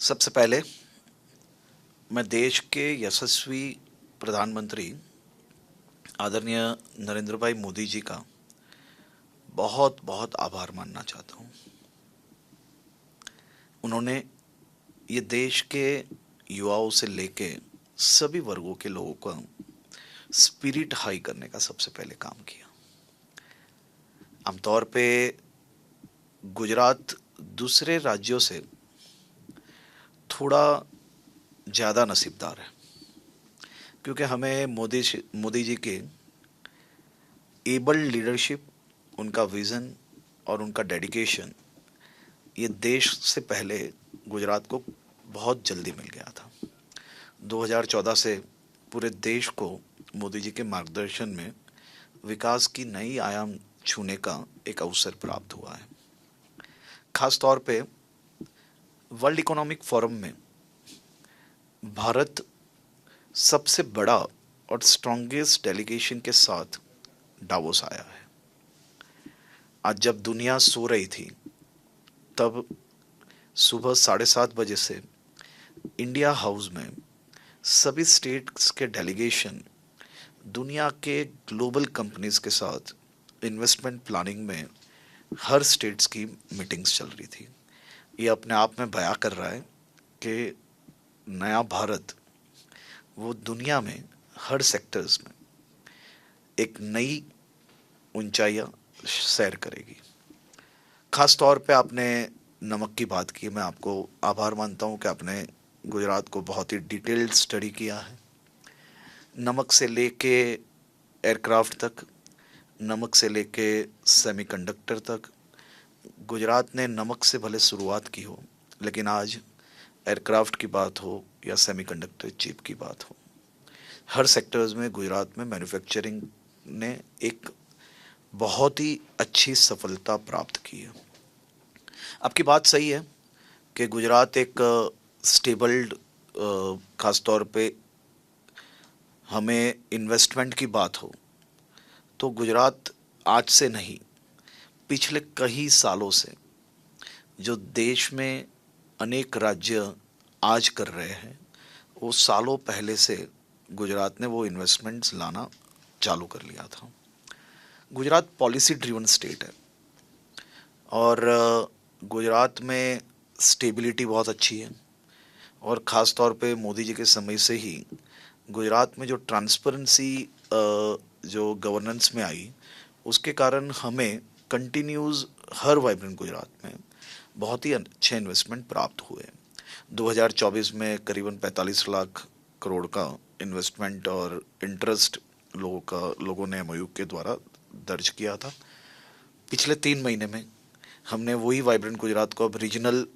सबसे पहले मैं देश के यशस्वी प्रधानमंत्री आदरणीय नरेंद्र भाई मोदी जी का बहुत बहुत आभार मानना चाहता हूँ। उन्होंने ये देश के युवाओं से लेके सभी वर्गों के लोगों का स्पिरिट हाई करने का सबसे पहले काम किया। आमतौर पे गुजरात दूसरे राज्यों से थोड़ा ज़्यादा नसीबदार है, क्योंकि हमें मोदी जी के एबल लीडरशिप, उनका विज़न और उनका डेडिकेशन ये देश से पहले गुजरात को बहुत जल्दी मिल गया था। 2014 से पूरे देश को मोदी जी के मार्गदर्शन में विकास की नई आयाम छूने का एक अवसर प्राप्त हुआ है। खास तौर पे वर्ल्ड इकोनॉमिक फोरम में भारत सबसे बड़ा और स्ट्रॉन्गेस्ट डेलीगेशन के साथ डावोस आया है। आज जब दुनिया सो रही थी, तब सुबह 7:30 बजे से इंडिया हाउस में सभी स्टेट्स के डेलीगेशन दुनिया के ग्लोबल कंपनीज के साथ इन्वेस्टमेंट प्लानिंग में हर स्टेट्स की मीटिंग्स चल रही थी। ये अपने आप में बयां कर रहा है कि नया भारत वो दुनिया में हर सेक्टर्स में एक नई ऊंचाइयां सैर करेगी। खास तौर पे आपने नमक की बात की। मैं आपको आभार मानता हूँ कि आपने गुजरात को बहुत ही डिटेल्ड स्टडी किया है। नमक से लेके एयरक्राफ्ट तक, नमक से लेके सेमीकंडक्टर तक, गुजरात ने नमक से भले शुरुआत की हो, लेकिन आज एयरक्राफ्ट की बात हो या सेमीकंडक्टर चिप की बात हो, हर सेक्टर्स में गुजरात में मैन्युफैक्चरिंग ने एक बहुत ही अच्छी सफलता प्राप्त की है। आपकी बात सही है कि गुजरात एक स्टेबल्ड, खास तौर पे हमें इन्वेस्टमेंट की बात हो तो गुजरात आज से नहीं, पिछले कई सालों से जो देश में अनेक राज्य आज कर रहे हैं, वो सालों पहले से गुजरात ने वो इन्वेस्टमेंट्स लाना चालू कर लिया था। गुजरात पॉलिसी ड्रिवन स्टेट है और गुजरात में स्टेबिलिटी बहुत अच्छी है और ख़ास तौर पे मोदी जी के समय से ही गुजरात में जो ट्रांसपेरेंसी जो गवर्नेंस में आई, उसके कारण हमें कंटिन्यूज़ हर वाइब्रेंट गुजरात में बहुत ही अच्छे इन्वेस्टमेंट प्राप्त हुए। 2024 में करीबन 45 लाख करोड़ का इन्वेस्टमेंट और इंटरेस्ट लोगों ने एमओयू के द्वारा दर्ज किया था। पिछले 3 महीने में हमने वही वाइब्रेंट गुजरात को अब रीजनल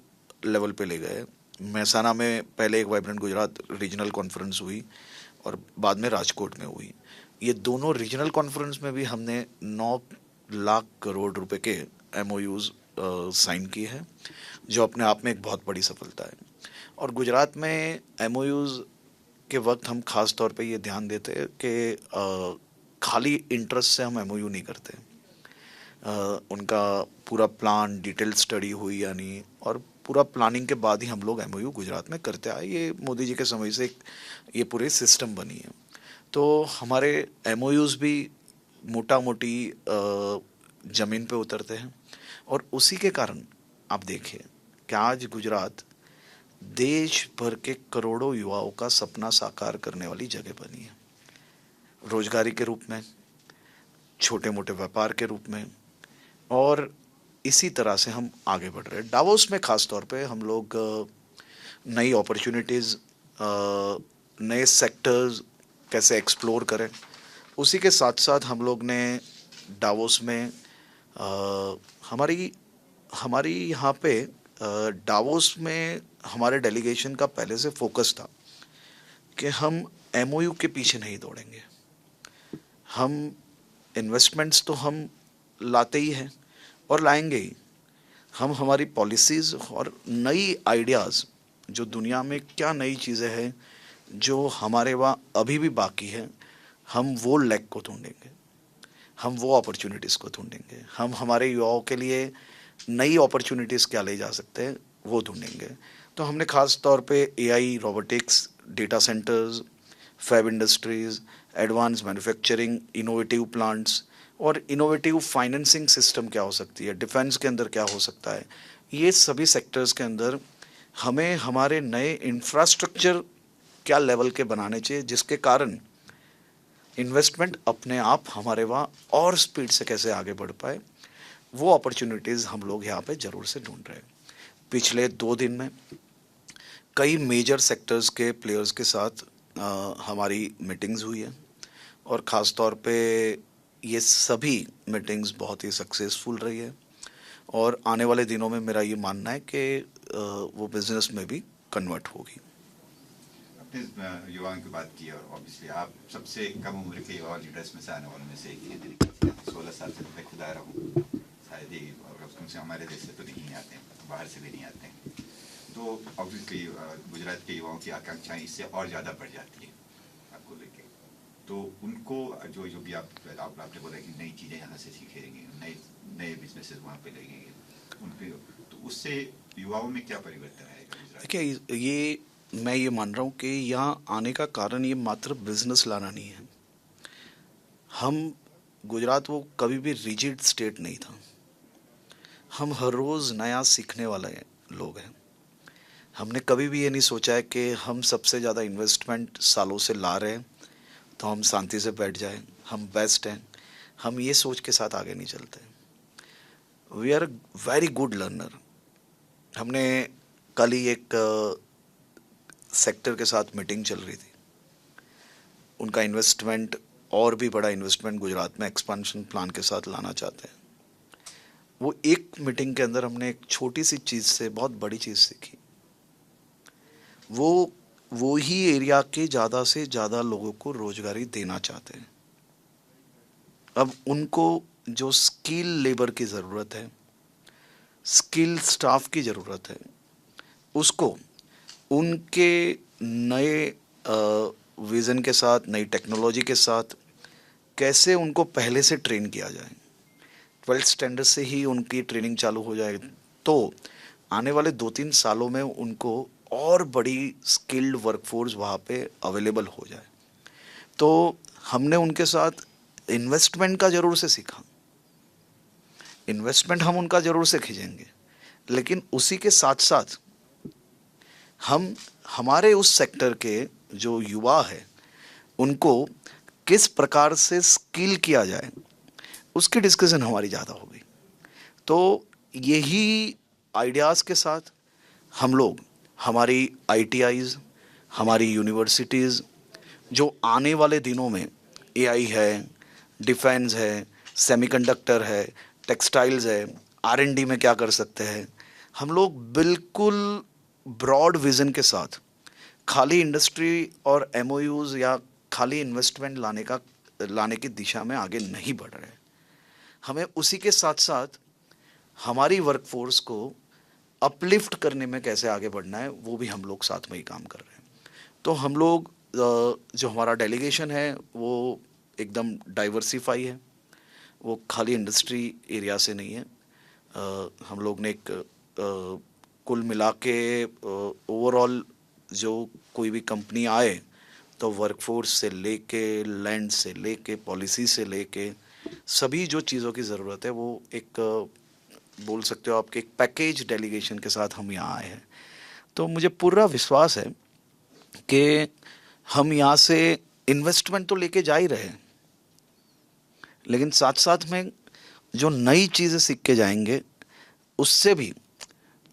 लेवल पे ले गए। महसाना में पहले एक वाइब्रेंट गुजरात रीजनल कॉन्फ्रेंस हुई और बाद में राजकोट में हुई। ये दोनों रीजनल कॉन्फ्रेंस में भी हमने 9 लाख करोड़ रुपए के एमओयूज साइन किए हैं, जो अपने आप में एक बहुत बड़ी सफलता है। और गुजरात में एमओयूज के वक्त हम खास तौर पे ये ध्यान देते हैं कि खाली इंटरेस्ट से हम एमओयू नहीं करते। उनका पूरा प्लान, डिटेल स्टडी हुई यानी, और पूरा प्लानिंग के बाद ही हम लोग एमओयू गुजरात में करते आए। ये मोदी जी के समय से ये पूरे सिस्टम बनी है। तो हमारे एमओयूज भी मोटा मोटी ज़मीन पे उतरते हैं और उसी के कारण आप देखिए कि आज गुजरात देश भर के करोड़ों युवाओं का सपना साकार करने वाली जगह बनी है। रोजगारी के रूप में, छोटे मोटे व्यापार के रूप में, और इसी तरह से हम आगे बढ़ रहे हैं। डावोस में खास तौर पे हम लोग नई अपॉर्चुनिटीज़, नए सेक्टर्स कैसे एक्सप्लोर करें, उसी के साथ साथ हम लोग ने डावोस में हमारी हमारी यहाँ पे डावोस में हमारे डेलीगेशन का पहले से फोकस था कि हम एमओयू के पीछे नहीं दौड़ेंगे। हम इन्वेस्टमेंट्स तो हम लाते ही हैं और लाएंगे ही। हम हमारी पॉलिसीज़ और नई आइडियाज़, जो दुनिया में क्या नई चीज़ें हैं जो हमारे वहाँ अभी भी बाकी है, हम वो लेग को ढूंढेंगे, हम वो अपॉर्चुनिटीज़ को ढूंढेंगे। हम हमारे युवाओं के लिए नई अपॉर्चुनिटीज़ क्या ले जा सकते हैं वो ढूंढेंगे। तो हमने ख़ास तौर पे AI, robotics, data centres, fab industries, advance manufacturing, innovative plants और इनोवेटिव फाइनेंसिंग सिस्टम क्या हो सकती है, डिफेंस के अंदर क्या हो सकता है, ये सभी सेक्टर्स के अंदर हमें हमारे नए इंफ्रास्ट्रक्चर क्या लेवल के बनाने चाहिए, जिसके कारण इन्वेस्टमेंट अपने आप हमारे वहाँ और स्पीड से कैसे आगे बढ़ पाए, वो अपॉर्चुनिटीज़ हम लोग यहाँ पे ज़रूर से ढूंढ रहे हैं। पिछले 2 दिन में कई मेजर सेक्टर्स के प्लेयर्स के साथ हमारी मीटिंग्स हुई है और ख़ास तौर पे ये सभी मीटिंग्स बहुत ही सक्सेसफुल रही है और आने वाले दिनों में मेरा ये मानना है कि वो बिज़नेस में भी कन्वर्ट होगी। अपने युवाओं की बात की और ऑब्वियसली आप सबसे कम उम्र के युवा लीडर्स में से आने वालों में से एक ही 16 साल से मैं खुद आ रहा हूँ, शायद ही और कम से हमारे देश से तो नहीं आते हैं, बाहर से भी नहीं आते हैं। तो ऑब्वियसली गुजरात के युवाओं की आकांक्षाएं इससे और ज़्यादा बढ़ जाती है आपको लेके। तो उनको जो जो भी आपने बोला कि नई चीज़ें यहाँ से सीखेंगे, नए नए बिजनेसेस वहाँ पे लगेंगे उनके, तो उससे युवाओं में क्या परिवर्तन आएगा गुजरात? देखिए, ये मैं ये मान रहा हूँ कि यहाँ आने का कारण ये मात्र बिजनेस लाना नहीं है। हम गुजरात वो कभी भी रिजिड स्टेट नहीं था। हम हर रोज़ नया सीखने वाले लोग हैं। हमने कभी भी ये नहीं सोचा है कि हम सबसे ज़्यादा इन्वेस्टमेंट सालों से ला रहे हैं तो हम शांति से बैठ जाएं, हम बेस्ट हैं। हम ये सोच के साथ आगे नहीं चलते। We are very good learner. हमने कल ही एक सेक्टर के साथ मीटिंग चल रही थी। उनका इन्वेस्टमेंट और भी बड़ा इन्वेस्टमेंट गुजरात में एक्सपांशन प्लान के साथ लाना चाहते हैं। वो एक मीटिंग के अंदर हमने एक छोटी सी चीज़ से बहुत बड़ी चीज़ सीखी। वो ही एरिया के ज़्यादा से ज़्यादा लोगों को रोजगारी देना चाहते हैं। अब उनको जो स्किल लेबर की ज़रूरत है, स्किल स्टाफ की ज़रूरत है, उसको उनके नए विज़न के साथ, नई टेक्नोलॉजी के साथ कैसे उनको पहले से ट्रेन किया जाए। 12th स्टैंडर्ड से ही उनकी ट्रेनिंग चालू हो जाए तो आने वाले 2-3 सालों में उनको और बड़ी स्किल्ड वर्कफोर्स वहाँ पे अवेलेबल हो जाए। तो हमने उनके साथ इन्वेस्टमेंट का ज़रूर से सीखा। इन्वेस्टमेंट हम उनका ज़रूर से खींचेंगे, लेकिन उसी के साथ साथ हम हमारे उस सेक्टर के जो युवा है उनको किस प्रकार से स्किल किया जाए, उसकी डिस्कशन हमारी ज़्यादा होगी। तो यही आइडियाज़ के साथ हम लोग हमारी आईटीआईज़, हमारी यूनिवर्सिटीज़ जो आने वाले दिनों में एआई है, डिफेंस है, सेमीकंडक्टर है, टेक्सटाइल्स है, आर&डी में क्या कर सकते हैं, हम लोग बिल्कुल ब्रॉड विज़न के साथ खाली इंडस्ट्री और एमओयूज़ या खाली इन्वेस्टमेंट लाने की दिशा में आगे नहीं बढ़ रहे। हमें उसी के साथ साथ हमारी वर्कफोर्स को अपलिफ्ट करने में कैसे आगे बढ़ना है, वो भी हम लोग साथ में ही काम कर रहे हैं। तो हम लोग जो हमारा डेलीगेशन है वो एकदम डाइवर्सिफाई है, वो खाली इंडस्ट्री एरिया से नहीं है। हम लोग ने एक कुल मिला के ओवरऑल जो कोई भी कंपनी आए तो वर्कफोर्स से लेके, लैंड से लेके, पॉलिसी से लेके सभी जो चीज़ों की ज़रूरत है वो एक बोल सकते हो आपके एक पैकेज डेलीगेशन के साथ हम यहाँ आए हैं। तो मुझे पूरा विश्वास है कि हम यहाँ से इन्वेस्टमेंट तो लेके जा ही रहे हैं, लेकिन साथ साथ में जो नई चीज़ें सीख के जाएंगे उससे भी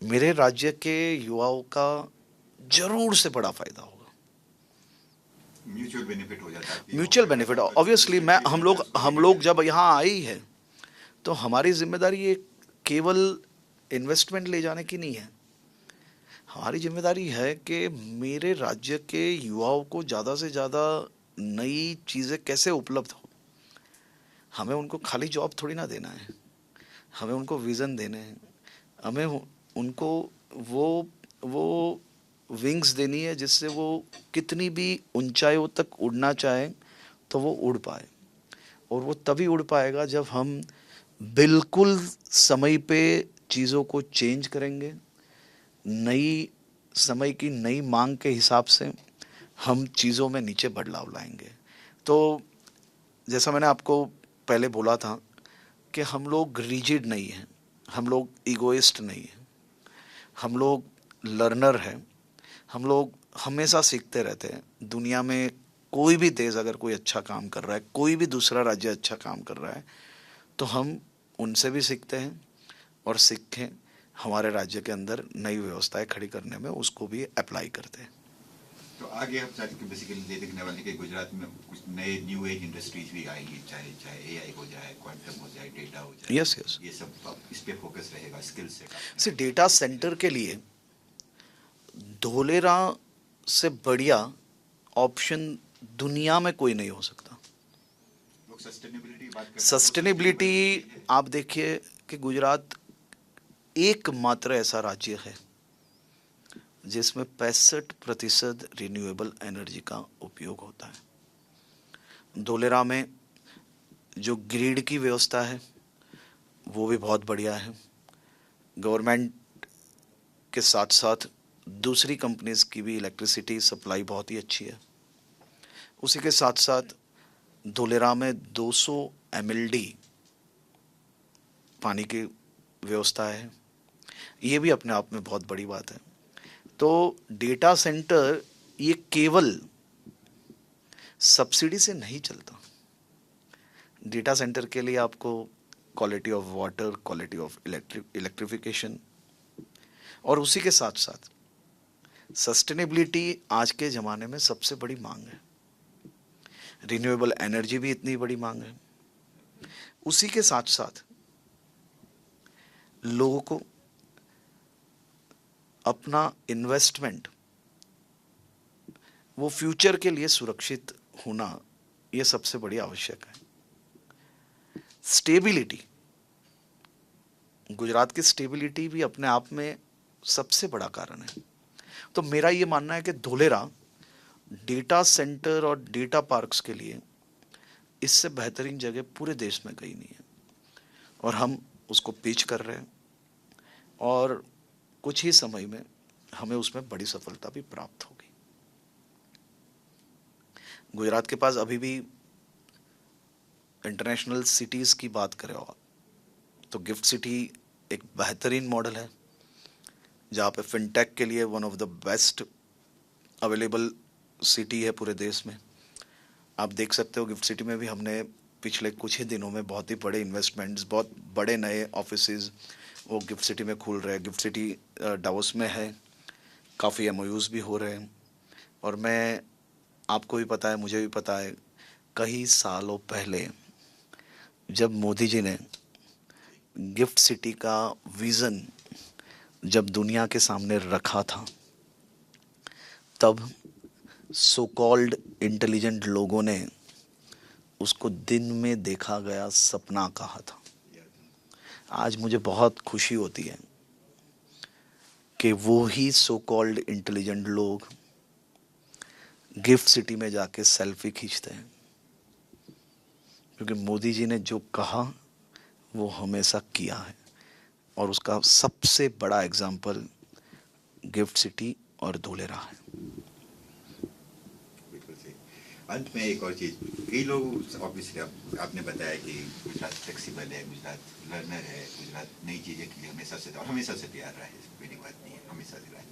मेरे राज्य के युवाओं का जरूर से बड़ा फायदा होगा। म्यूचुअल बेनिफिट हो जाता है। म्यूचुअल बेनिफिट ऑब्वियसली मैं हम लोग जब यहाँ आए ही है तो हमारी जिम्मेदारी ये केवल इन्वेस्टमेंट ले जाने की नहीं है। हमारी जिम्मेदारी है कि मेरे राज्य के युवाओं को ज़्यादा से ज़्यादा नई चीज़ें कैसे उपलब्ध हो। हमें उनको खाली जॉब थोड़ी ना देना है, हमें उनको विज़न देने हैं, हमें उनको वो विंग्स देनी है जिससे वो कितनी भी ऊंचाइयों तक उड़ना चाहे तो वो उड़ पाए। और वो तभी उड़ पाएगा जब हम बिल्कुल समय पे चीज़ों को चेंज करेंगे, नई समय की नई मांग के हिसाब से हम चीज़ों में नीचे बदलाव लाएंगे। तो जैसा मैंने आपको पहले बोला था कि हम लोग रिजिड नहीं हैं, हम लोग इगोइस्ट नहीं हैं, हम लोग लर्नर हैं, हम लोग हमेशा सीखते रहते हैं। दुनिया में कोई भी देश अगर कोई अच्छा काम कर रहा है, कोई भी दूसरा राज्य अच्छा काम कर रहा है, तो हम उनसे भी सीखते हैं और सीख के हमारे राज्य के अंदर नई व्यवस्थाएं खड़ी करने में उसको भी अप्लाई करते हैं। तो आगे हम चाहते कि बेसिकली ये देखने वाले कि गुजरात में कुछ नए न्यू एज इंडस्ट्रीज भी आएंगी, चाहे चाहे एआई हो जाए, क्वांटम हो जाए, डेटा हो जाए। यस यस, ये सब अब इस पे फोकस रहेगा, स्किल से। से डेटा सेंटर के लिए धोलेरा से बढ़िया ऑप्शन दुनिया में कोई नहीं हो सकता। लोग सस्टेनेबिलिटी बात करते हैं, सस्टेनेबिलिटी आप देखिए कि गुजरात एकमात्र ऐसा राज्य है जिसमें 65% रिन्यूएबल एनर्जी का उपयोग होता है। धोलेरा में जो ग्रिड की व्यवस्था है वो भी बहुत बढ़िया है। गवर्नमेंट के साथ साथ दूसरी कंपनीज की भी इलेक्ट्रिसिटी सप्लाई बहुत ही अच्छी है। उसी के साथ साथ धोलेरा में 200 MLD पानी की व्यवस्था है, ये भी अपने आप में बहुत बड़ी बात है। तो डेटा सेंटर ये केवल सब्सिडी से नहीं चलता। डेटा सेंटर के लिए आपको quality of water, quality of electrification और उसी के साथ साथ सस्टेनेबिलिटी आज के ज़माने में सबसे बड़ी मांग है। रिन्यूएबल एनर्जी भी इतनी बड़ी मांग है। उसी के साथ साथ लोगों को अपना इन्वेस्टमेंट वो फ्यूचर के लिए सुरक्षित होना, ये सबसे बड़ी आवश्यक है। स्टेबिलिटी, गुजरात की स्टेबिलिटी भी अपने आप में सबसे बड़ा कारण है। तो मेरा ये मानना है कि धोलेरा डेटा सेंटर और डेटा पार्क्स के लिए इससे बेहतरीन जगह पूरे देश में कहीं नहीं है, और हम उसको पिच कर रहे हैं और कुछ ही समय में हमें उसमें बड़ी सफलता भी प्राप्त होगी। गुजरात के पास अभी भी इंटरनेशनल सिटीज़ की बात करें तो गिफ्ट सिटी एक बेहतरीन मॉडल है, जहाँ पे फिनटेक के लिए one of the best available city है पूरे देश में। आप देख सकते हो गिफ्ट सिटी में भी हमने पिछले कुछ ही दिनों में बहुत ही बड़े इन्वेस्टमेंट्स, बहुत बड़े नए ऑफिसेज वो गिफ्ट सिटी में खुल रहे हैं। गिफ्ट सिटी डावोस में है, काफ़ी MOUs भी हो रहे हैं। और मैं, आपको भी पता है, मुझे भी पता है, कई सालों पहले जब मोदी जी ने गिफ्ट सिटी का विज़न जब दुनिया के सामने रखा था, तब सो कॉल्ड इंटेलिजेंट लोगों ने उसको दिन में देखा गया सपना कहा था। आज मुझे बहुत खुशी होती है कि वो ही सो कॉल्ड इंटेलिजेंट लोग गिफ्ट सिटी में जाके सेल्फी खींचते हैं, क्योंकि मोदी जी ने जो कहा वो हमेशा किया है। और उसका सबसे बड़ा एग्जाम्पल गिफ्ट सिटी और धोलेरा है। बिल्कुल सही। अंत में एक और चीज, कई लोग ऑब्वियसली आपने बताया कि गुजरात फ्लेक्सिबल है, गुजरात लर्नर है, गुजरात नई चीजें के लिए हमेशा से तैयार रहा है, कोई बात नहीं है, हमेशा से रहा है।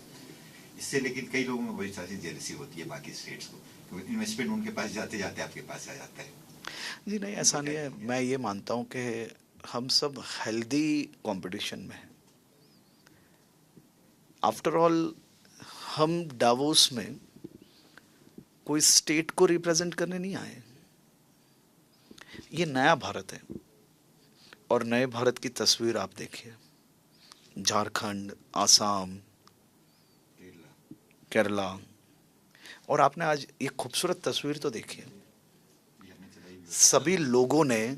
इससे लेकिन कई लोगों में बड़ी सारी जेलसी होती है बाकी स्टेट्स को, क्योंकि इन्वेस्टमेंट उनके पास जाते जाते आपके पास आ जाता है। जी नहीं, ऐसा नहीं है। मैं ये मानता हूँ कि हम सब हेल्दी कंपटीशन में हैं। आफ्टर ऑल हम डावोस में कोई स्टेट को रिप्रेजेंट करने नहीं आए। ये नया भारत है, और नए भारत की तस्वीर आप देखिए। झारखंड, आसाम, केरला, और आपने आज ये खूबसूरत तस्वीर तो देखी है। सभी लोगों ने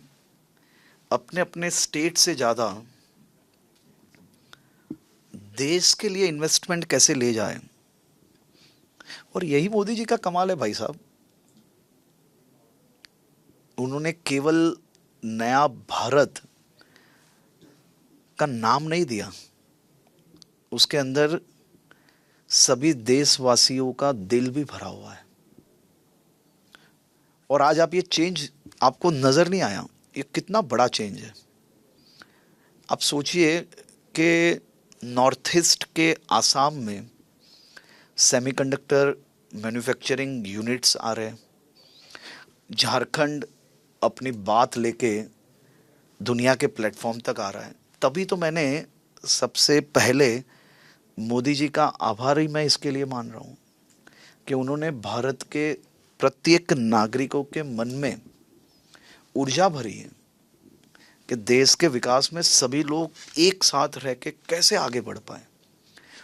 अपने अपने स्टेट से ज़्यादा देश के लिए इन्वेस्टमेंट कैसे ले जाए, और यही मोदी जी का कमाल है भाई साहब। उन्होंने केवल नया भारत का नाम नहीं दिया, उसके अंदर सभी देशवासियों का दिल भी भरा हुआ है। और आज आप ये चेंज आपको नजर नहीं आया, ये कितना बड़ा चेंज है। आप सोचिए कि नॉर्थ ईस्ट के आसाम में सेमीकंडक्टर मैन्युफैक्चरिंग यूनिट्स आ रहे हैं। झारखंड अपनी बात लेके दुनिया के प्लेटफॉर्म तक आ रहा है। तभी तो मैंने सबसे पहले मोदी जी का आभारी मैं इसके लिए मान रहा हूँ कि उन्होंने भारत के प्रत्येक नागरिकों के मन में ऊर्जा भरी है कि देश के विकास में सभी लोग एक साथ रह के कैसे आगे बढ़ पाए।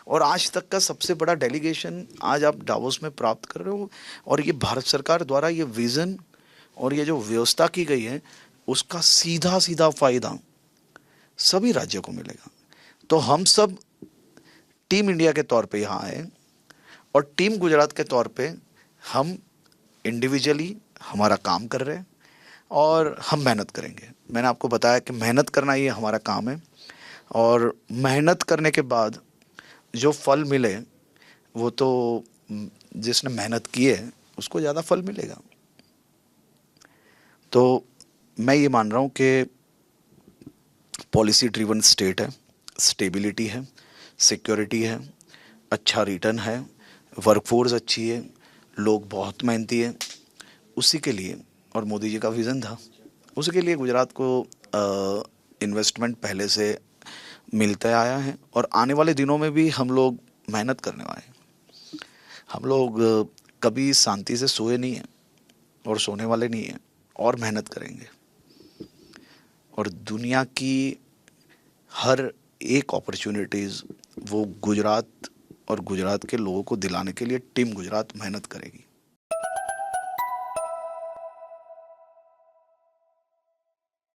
और आज तक का सबसे बड़ा डेलीगेशन आज आप डावोस में प्राप्त कर रहे हो, और ये भारत सरकार द्वारा ये विज़न और ये जो व्यवस्था की गई है उसका सीधा सीधा फायदा सभी राज्यों को मिलेगा। तो हम सब टीम इंडिया के तौर पे यहाँ आए, और टीम गुजरात के तौर पे हम इंडिविजुअली हमारा काम कर रहे हैं और हम मेहनत करेंगे। मैंने आपको बताया कि मेहनत करना ये हमारा काम है, और मेहनत करने के बाद जो फल मिले वो तो जिसने मेहनत की है उसको ज़्यादा फल मिलेगा। तो मैं ये मान रहा हूँ कि पॉलिसी ड्रिवन स्टेट है, स्टेबिलिटी है, सिक्योरिटी है, अच्छा रिटर्न है, वर्कफोर्स अच्छी है, लोग बहुत मेहनती है। उसी के लिए, और मोदी जी का विज़न था, उसी के लिए गुजरात को इन्वेस्टमेंट पहले से मिलता आया है, और आने वाले दिनों में भी हम लोग मेहनत करने वाले हैं। हम लोग कभी शांति से सोए नहीं हैं और सोने वाले नहीं हैं, और मेहनत करेंगे। और दुनिया की हर एक अपॉर्चुनिटीज़ वो गुजरात और गुजरात के लोगों को दिलाने के लिए टीम गुजरात मेहनत करेगी।